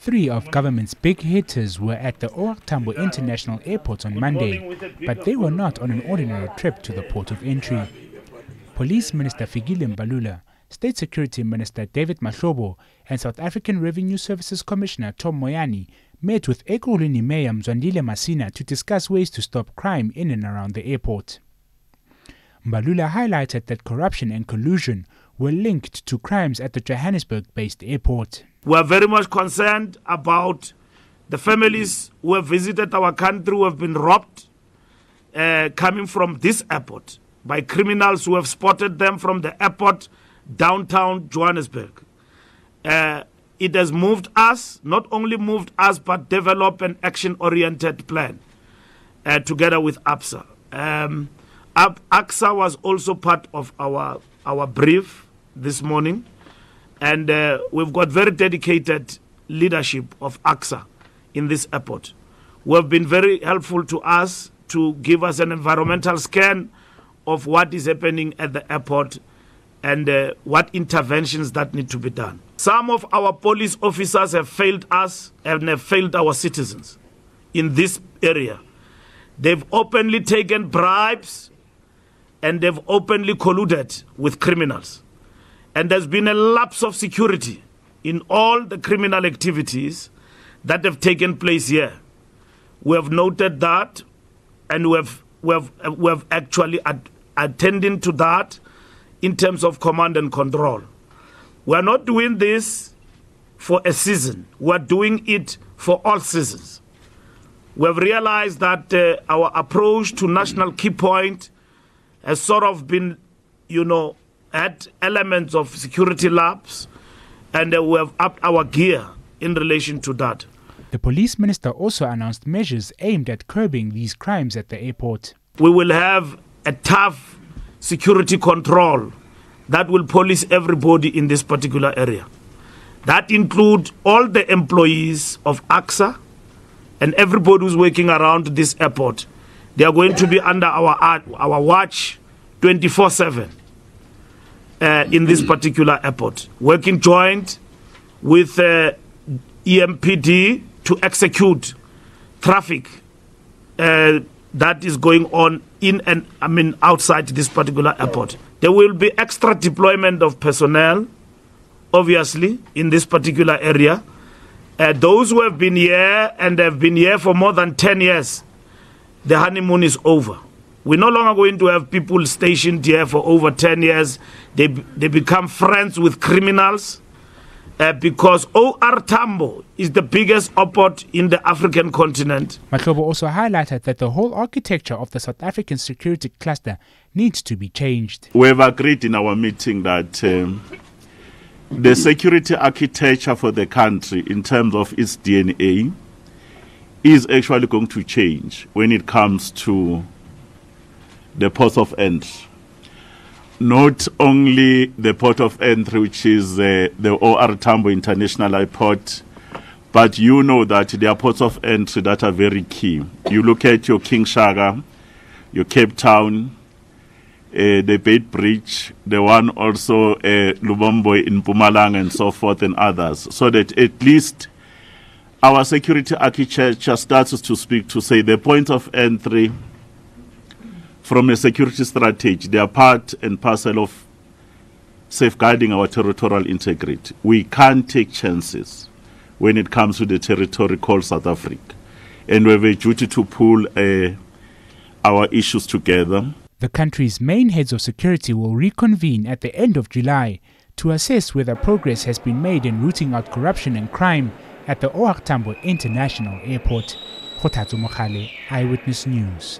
Three of government's big hitters were at the OR Tambo International Airport on Monday, but they were not on an ordinary trip to the port of entry. Police Minister Fikile Mbalula, State Security Minister David Mahlobo, and South African Revenue Services Commissioner Tom Moyane met with Ekurhuleni Mayor Mzwandile Masina to discuss ways to stop crime in and around the airport. Mbalula highlighted that corruption and collusion were linked to crimes at the Johannesburg-based airport. We are very much concerned about the families who have visited our country, who have been robbed, coming from this airport by criminals who have spotted them from the airport downtown Johannesburg. It has moved us, not only moved us, but develop an action-oriented plan together with APSA. AXA was also part of our brief this morning, and we've got very dedicated leadership of AXA in this airport, who have been very helpful to us to give us an environmental scan of what is happening at the airport and what interventions that need to be done. Some of our police officers have failed us and have failed our citizens in this area. They've openly taken bribes and they've openly colluded with criminals. And there's been a lapse of security in all the criminal activities that have taken place here. We have noted that, and we have actually attending to that in terms of command and control. We are not doing this for a season. We are doing it for all seasons. We have realized that our approach to national key point has sort of been, had elements of security lapse, and we have upped our gear in relation to that. The police minister also announced measures aimed at curbing these crimes at the airport. We will have a tough security control that will police everybody in this particular area. That includes all the employees of AXA and everybody who's working around this airport. They are going to be under our watch 24/7 in this particular airport, working joint with EMPD to execute traffic that is going on in and outside this particular airport. There will be extra deployment of personnel, obviously, in this particular area. Those who have been here and have been here for more than 10 years, the honeymoon is over. We're no longer going to have people stationed here for over 10 years. They become friends with criminals because OR Tambo is the biggest airport in the African continent. Mahlobo also highlighted that the whole architecture of the South African security cluster needs to be changed. We have agreed in our meeting that the security architecture for the country in terms of its DNA is actually going to change when it comes to the ports of entry. Not only the port of entry, which is the OR Tambo International Airport, but you know that there are ports of entry that are very key. You look at your King Shaka, your Cape Town, the Bait Bridge, the one also Lubombo in Mpumalanga and so forth and others, so that at least our security architecture starts to speak to say the point of entry from a security strategy. They are part and parcel of safeguarding our territorial integrity. We can't take chances when it comes to the territory called South Africa. And we have a duty to pull our issues together. The country's main heads of security will reconvene at the end of July to assess whether progress has been made in rooting out corruption and crime at the OR Tambo International Airport. Kgothatso, Mogale, Eyewitness News.